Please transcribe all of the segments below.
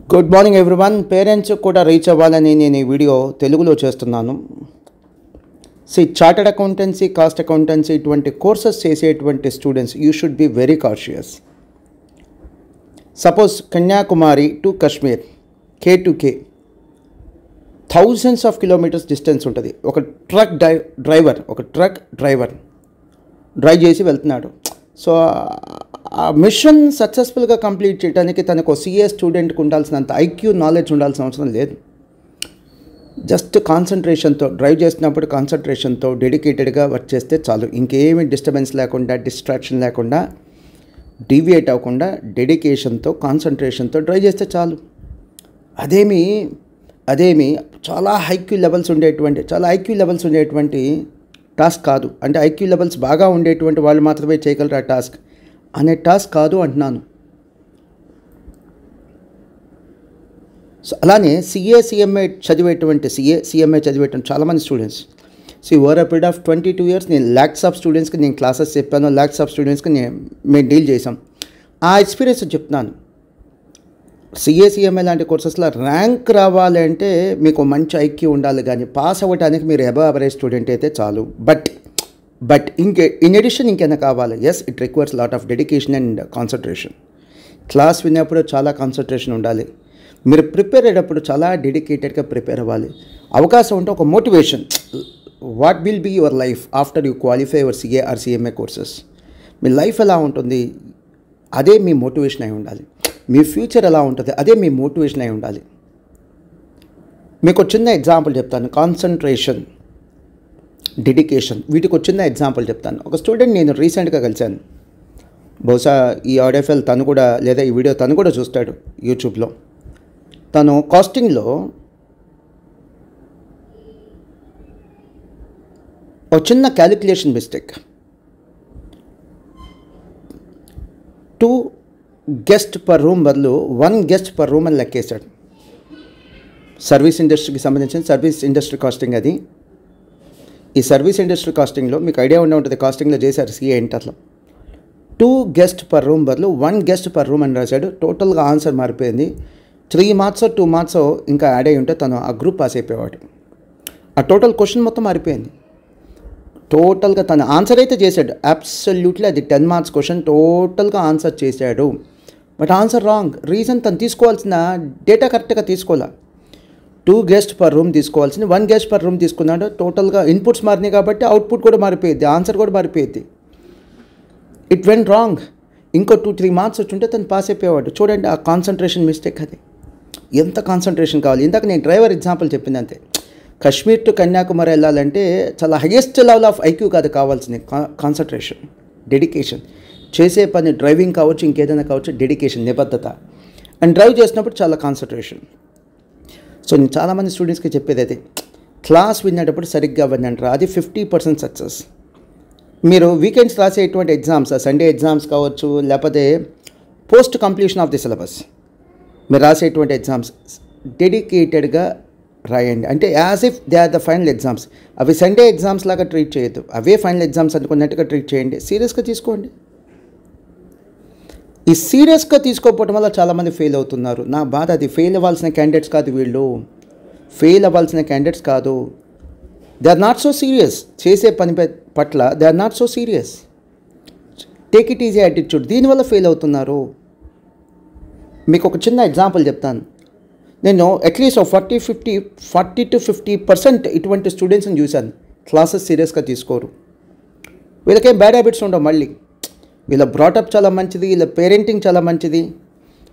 Good morning everyone. Parents కూడా reach అవ్వాలని నేను ఈ వీడియో తెలుగులో చేస్తున్నాను. చార్టర్డ్ అకౌంటెన్సీ, కాస్ట్ అకౌంటెన్సీ ఇటువంటి కోర్సెస్ చేసేటువంటి students you should be very cautious. Suppose Kanyakumari to Kashmir K2K thousands of kilometres distance ఉంటుంది. ఒక ట్రక్ డ్రైవర్ డ్రైవ్ చేసి వెళ్తున్నాడు. సో ఆ మిషన్ సక్సెస్ఫుల్గా కంప్లీట్ చేయడానికి తనకు సిఏ స్టూడెంట్కి ఉండాల్సినంత ఐక్యూ నాలెడ్జ్ ఉండాల్సిన అవసరం లేదు. జస్ట్ కాన్సన్ట్రేషన్తో డ్రైవ్ చేసినప్పుడు కాన్సన్ట్రేషన్తో డెడికేటెడ్గా వర్క్ చేస్తే చాలు. ఇంకేమీ డిస్టర్బెన్స్ లేకుండా, డిస్ట్రాక్షన్ లేకుండా, డీవియేట్ అవ్వకుండా డెడికేషన్తో కాన్సన్ట్రేషన్తో డ్రైవ్ చేస్తే చాలు. అదేమి చాలా ఐక్యూ లెవెల్స్ ఉండేటువంటి టాస్క్ కాదు. అంటే ఐక్యూ లెవెల్స్ బాగా ఉండేటువంటి వాళ్ళు మాత్రమే చేయగలరు ఆ టాస్క్ అనే టాస్క్ కాదు అంటున్నాను. సో అలానే సిఎంఏ చదివేటువంటి చాలామంది students over a period of 22 years నేను ల్యాక్స్ ఆఫ్ స్టూడెంట్స్కి నేను క్లాసెస్ చెప్పాను, ల్యాక్స్ ఆఫ్ స్టూడెంట్స్కి మేము డీల్ చేసాం. ఆ ఎక్స్పీరియన్స్ చెప్తున్నాను. సిఎంఏ లాంటి కోర్సెస్లో ర్యాంక్ రావాలంటే మీకు మంచి ఐక్యూ ఉండాలి, కానీ పాస్ అవ్వడానికి మీరు అబవ్ యావరేజ్ స్టూడెంట్ అయితే చాలు. బట్ ఇన్ ఎడిషన్ ఇంకేమైనా కావాలి. Yes, it requires lot of dedication and concentration. Class వినేప్పుడు చాలా కాన్సన్ట్రేషన్ ఉండాలి. మీరు ప్రిపేర్ అయ్యేటప్పుడు చాలా డెడికేటెడ్గా ప్రిపేర్ అవ్వాలి. అవకాశం ఉంటే ఒక motivation, what will be your life after you qualify your CA or CMA courses. మీ లైఫ్ ఎలా ఉంటుంది, అదే మీ మోటివేషన్ అయి ఉండాలి. మీ ఫ్యూచర్ ఎలా ఉంటుంది, అదే మీ మోటివేషన్ అయి ఉండాలి. మీకు చిన్న ఎగ్జాంపుల్ చెప్తాను. కాన్సన్ట్రేషన్, డెడికేషన్, వీటికి చిన్న ఎగ్జాంపుల్ చెప్తాను. ఒక స్టూడెంట్ నేను రీసెంట్గా కలిశాను. బహుశా ఈ ఆడియో ఫైల్ తను కూడా, లేదా ఈ వీడియో తను కూడా చూస్తాడు యూట్యూబ్లో. తను కాస్టింగ్లో ఒక చిన్న calculation mistake, 2 guests per room బదులు 1 guest per room అని లెక్కేశాడు. సర్వీస్ ఇండస్ట్రీకి సంబంధించిన సర్వీస్ ఇండస్ట్రీ కాస్టింగ్ అది. ఈ సర్వీస్ ఇండస్ట్రీ కాస్టింగ్లో మీకు ఐడియా ఉండే ఉంటుంది, కాస్టింగ్లో చేశారు సిఏ ఇంటర్లో. 2 guests per room బదులు 1 guest per room అని రాశాడు. టోటల్గా ఆన్సర్ మారిపోయింది. 3 marks 2 marks ఇంకా యాడ్ అయ్యి ఉంటే తను ఆ గ్రూప్ పాస్ అయిపోయేవాడు. ఆ టోటల్ క్వశ్చన్ మొత్తం మారిపోయింది. టోటల్గా తను ఆన్సర్ అయితే చేశాడు, అబ్సల్యూట్లీ అది 10 marks క్వశ్చన్ టోటల్గా ఆన్సర్ చేశాడు. But answer wrong. రీజన్ తను తీసుకోవాల్సిన డేటా కరెక్ట్గా తీసుకోవాలా. 2 guests per room తీసుకోవాల్సింది 1 guest per room తీసుకున్నాడు. టోటల్గా ఇన్పుట్స్ మారినాయి కాబట్టి అవుట్పుట్ కూడా మారిపోయింది, ఆన్సర్ కూడా మారిపోయింది. It went wrong. ఇంకో 2-3 marks వచ్చుంటే తను పాస్ అయిపోయేవాడు. చూడండి ఆ కాన్సన్ట్రేషన్ మిస్టేక్. అది ఎంత కాన్సన్ట్రేషన్ కావాలి. ఇందాక నేను డ్రైవర్ ఎగ్జాంపుల్ చెప్పింది అంతే. కశ్మీర్ టు కన్యాకుమారి వెళ్ళాలంటే చాలా హైయెస్ట్ లెవెల్ ఆఫ్ ఐక్యూ కాదు కావాల్సింది, కాన్సన్ట్రేషన్, డెడికేషన్. చేసే పని డ్రైవింగ్ కావచ్చు, ఇంకేదైనా కావచ్చు, డెడికేషన్, నిబద్ధత. అండ్ డ్రైవ్ చేసినప్పుడు చాలా కాన్సన్ట్రేషన్. సో నేను చాలామంది స్టూడెంట్స్కి చెప్పేది అదే, క్లాస్ వినేటప్పుడు సరిగ్గా వినంటారు, అది 50% సక్సెస్. మీరు వీకెండ్స్ రాసేటువంటి ఎగ్జామ్స్, సండే ఎగ్జామ్స్ కావచ్చు, లేకపోతే post completion of the syllabus మీరు రాసేటువంటి ఎగ్జామ్స్ డెడికేటెడ్గా రాయండి. అంటే as if they are the final exams. అవి సండే ఎగ్జామ్స్ లాగా ట్రీట్ చేయొద్దు, అవే ఫైనల్ ఎగ్జామ్స్ అనుకున్నట్టుగా ట్రీట్ చేయండి. సీరియస్గా తీసుకోండి. ఈ సీరియస్గా తీసుకోకపోవడం వల్ల చాలామంది ఫెయిల్ అవుతున్నారు. నా బాధ అది. ఫెయిల్ అవ్వాల్సిన క్యాండిడేట్స్ కాదు వీళ్ళు, they are not so serious. చేసే పని పట్ల they are not so serious. Take it easy attitude. దీనివల్ల ఫెయిల్ అవుతున్నారు. మీకు ఒక చిన్న ఎగ్జాంపుల్ చెప్తాను. నేను అట్లీస్ట్ 40 to 50% ఇటువంటి స్టూడెంట్స్ని చూశాను. క్లాసెస్ సీరియస్గా తీసుకోరు. వీళ్ళకేం బ్యాడ్ హ్యాబిట్స్ ఉండవు. మళ్ళీ వీళ్ళ బ్రాటప్ చాలా మంచిది, వీళ్ళ పేరెంటింగ్ చాలా మంచిది,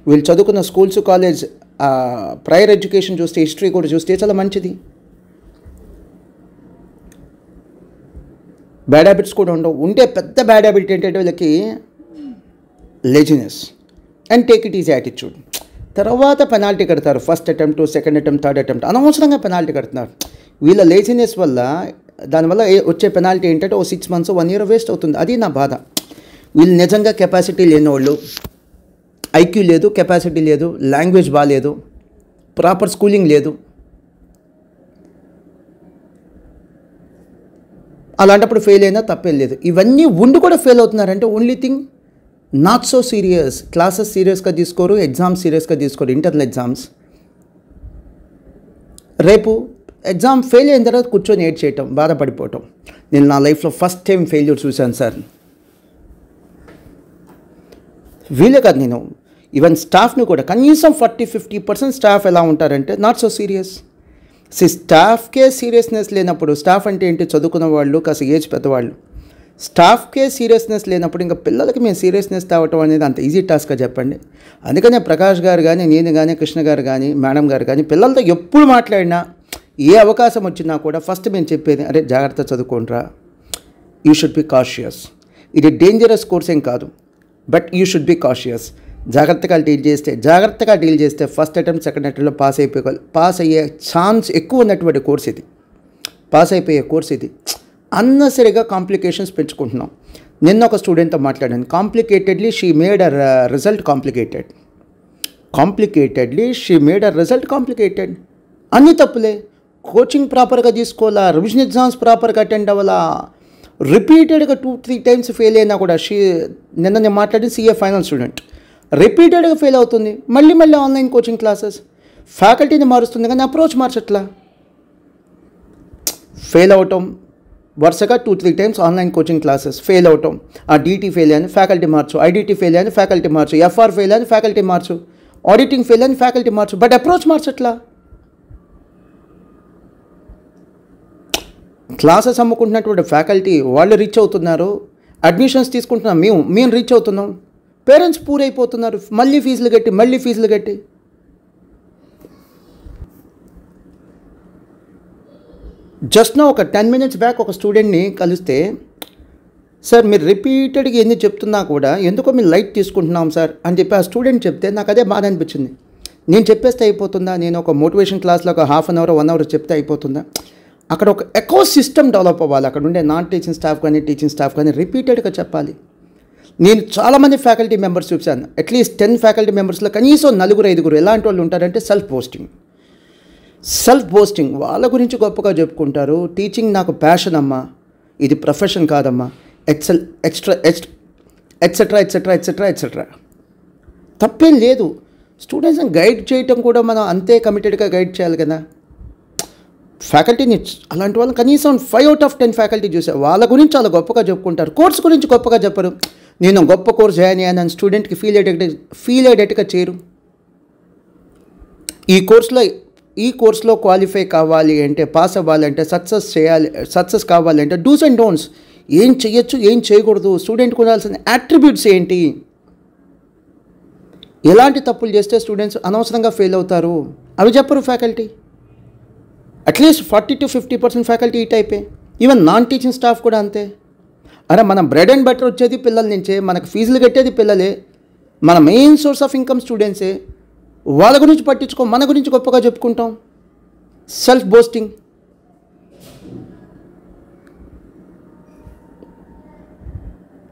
వీళ్ళు చదువుకున్న స్కూల్స్, కాలేజ్, ప్రయర్ ఎడ్యుకేషన్ చూస్తే, హిస్టరీ కూడా చూస్తే చాలా మంచిది. బ్యాడ్ హ్యాబిట్స్ కూడా ఉండవు. ఉంటే పెద్ద బ్యాడ్ హ్యాబిట్ ఏంటంటే వీళ్ళకి laziness and take it easy attitude. తర్వాత పెనాల్టీ కడతారు. First attempt, second attempt, third attempt అనవసరంగా పెనాల్టీ కడుతున్నారు. వీళ్ళ లేజినెస్ వల్ల, దానివల్ల వచ్చే పెనాల్టీ ఏంటంటే 6 months 1 year వేస్ట్ అవుతుంది. అది నా బాధ. వీళ్ళు నిజంగా కెపాసిటీ లేని వాళ్ళు, ఐక్యూ లేదు, కెపాసిటీ లేదు, లాంగ్వేజ్ బాగాలేదు, ప్రాపర్ స్కూలింగ్ లేదు, అలాంటప్పుడు ఫెయిల్ అయినా తప్పేం లేదు. ఇవన్నీ ఉండి కూడా ఫెయిల్ అవుతున్నారంటే only thing not so serious. Classes సీరియస్గా తీసుకోరు, ఎగ్జామ్స్ సీరియస్గా తీసుకోరు. ఇంటర్నల్ ఎగ్జామ్స్ రేపు ఎగ్జామ్ ఫెయిల్ అయిన తర్వాత కూర్చొని ఏడ్ చేయటం, బాధపడిపోవటం. నేను నా లైఫ్లో ఫస్ట్ టైం ఫెయిల్యూర్ చూశాను సార్. వీలే కాదు, నేను ఈవెన్ స్టాఫ్ని కూడా కనీసం 40-50% స్టాఫ్ ఎలా ఉంటారంటే నాట్ సో సీరియస్. స్టాఫ్కే సీరియస్నెస్ లేనప్పుడు, స్టాఫ్ అంటే ఏంటి, చదువుకున్న వాళ్ళు, కాస్త ఏజ్ పెద్దవాళ్ళు, స్టాఫ్కే సీరియస్నెస్ లేనప్పుడు ఇంకా పిల్లలకి మేము సీరియస్నెస్ తేవటం అనేది అంత ఈజీ టాస్క్గా చెప్పండి. అందుకనే ప్రకాష్ గారు కానీ, నేను కానీ, కృష్ణ గారు కానీ, మేడం గారు కానీ, పిల్లలతో ఎప్పుడు మాట్లాడినా, ఏ అవకాశం వచ్చినా కూడా ఫస్ట్ మేము చెప్పేది, అరే జాగ్రత్త చదువుకోండిరా, యూ షుడ్ బి కాషియస్. ఇది డేంజరస్ కోర్స్ ఏం కాదు, but you should be cautious. జాగ్రత్తగా డీల్ చేస్తే ఫస్ట్ అటెంప్ట్, సెకండ్ అటెంప్ట్లో పాస్ అయ్యే ఛాన్స్ ఎక్కువ ఉన్నటువంటి కోర్స్ ఇది, పాస్ అయిపోయే కోర్స్ ఇది. అన్నసరిగా కాంప్లికేషన్స్ పెంచుకుంటున్నాం. నిన్న ఒక స్టూడెంట్తో మాట్లాడాను. Complicatedly she made a result complicated. అన్ని తప్పులే. కోచింగ్ ప్రాపర్గా తీసుకోవాలా, రివిజన్ ఎగ్జామ్స్ ప్రాపర్గా అటెండ్ అవ్వాలా, రిపీటెడ్గా 2-3 టైమ్స్ ఫెయిల్ అయినా కూడా నిన్న నేను మాట్లాడి CA ఫైనల్ స్టూడెంట్ రిపీటెడ్గా ఫెయిల్ అవుతుంది. మళ్ళీ ఆన్లైన్ కోచింగ్ క్లాసెస్, ఫ్యాకల్టీని మారుస్తుంది కానీ అప్రోచ్ మార్చట్లా. ఫెయిల్ అవటం, వరుసగా 2-3 times online coaching classes, fail అవటం. ఆ DT ఫెయిల్ అని ఫ్యాకల్టీ మార్చు, IDT ఫెయిల్ అని ఫ్యాకల్టీ మార్చు, FR ఫెయిల్ అని ఫ్యాకల్టీ మార్చు, ఆడిటింగ్ ఫెయిల్ అని ఫ్యాకల్టీ మార్చు, బట్ అప్రోచ్ మార్చట్లా. క్లాసెస్ అమ్ముకుంటున్నటువంటి ఫ్యాకల్టీ వాళ్ళు రీచ్ అవుతున్నారు, అడ్మిషన్స్ తీసుకుంటున్నాం మేము రీచ్ అవుతున్నాం, పేరెంట్స్ పూరైపోతున్నారు, మళ్ళీ ఫీజులు కట్టి. జస్ట్ నా ఒక 10 minutes బ్యాక్ ఒక స్టూడెంట్ని కలిస్తే, సార్ మీరు రిపీటెడ్గా ఎన్ని చెప్తున్నా కూడా ఎందుకో మీరు లైట్ తీసుకుంటున్నాం సార్ అని చెప్పి ఆ స్టూడెంట్ చెప్తే నాకు అదే బాధ అనిపించింది. నేను చెప్పేస్తే అయిపోతుందా, నేను ఒక మోటివేషన్ క్లాస్లో ఒక 1/2 hour 1 hour చెప్తే అయిపోతుందా? అక్కడ ఒక ఎకో సిస్టమ్ డెవలప్ అవ్వాలి. అక్కడ ఉండే నాన్ టీచింగ్ స్టాఫ్ కానీ, టీచింగ్ స్టాఫ్ కానీ రిపీటెడ్గా చెప్పాలి. నేను చాలామంది ఫ్యాకల్టీ మెంబర్స్ చూశాను. అట్లీస్ట్ 10 ఫ్యాకల్టీ మెంబర్స్లో కనీసం 4-5 ఎలాంటి వాళ్ళు ఉంటారంటే సెల్ఫ్ బోస్టింగ్ వాళ్ళ గురించి గొప్పగా చెప్పుకుంటారు. టీచింగ్ నాకు ప్యాషన్ అమ్మా, ఇది ప్రొఫెషన్ కాదమ్మా, ఎట్సెట్రా. తప్పేం లేదు. స్టూడెంట్స్ని గైడ్ చేయటం కూడా మనం అంతే కమిటెడ్గా గైడ్ చేయాలి కదా. ఫ్యాకల్టీని అలాంటి వాళ్ళని కనీసం 5 out of 10 ఫ్యాకల్టీ చూసారు, వాళ్ళ గురించి చాలా గొప్పగా చెప్పుకుంటారు, కోర్స్ గురించి గొప్పగా చెప్పరు. నేను గొప్ప కోర్స్ జాయిన్ అయ్యాను స్టూడెంట్కి ఫీల్ అయ్యేటట్టుగా చేయరు. ఈ కోర్సులో క్వాలిఫై కావాలి అంటే, పాస్ అవ్వాలంటే, సక్సెస్ కావాలంటే డూస్ అండ్ డోంట్స్, ఏం చేయొచ్చు ఏం చేయకూడదు, స్టూడెంట్కి ఉండాల్సిన అట్రిబ్యూట్స్ ఏంటి, ఎలాంటి తప్పులు చేస్తే స్టూడెంట్స్ అనవసరంగా ఫెయిల్ అవుతారు, అవి చెప్పరు ఫ్యాకల్టీ. అట్లీస్ట్ 40-50% ఫ్యాకల్టీ ఈ టైపే. ఈవెన్ నాన్ టీచింగ్ స్టాఫ్ కూడా అంతే. అరే మన బ్రెడ్ అండ్ బటర్ వచ్చేది పిల్లల నుంచే, మనకు ఫీజులు కట్టేది పిల్లలే, మన మెయిన్ సోర్స్ ఆఫ్ ఇన్కమ్ స్టూడెంట్సే. వాళ్ళ గురించి పట్టించుకో, మన గురించి గొప్పగా చెప్పుకుంటాం. Self boasting.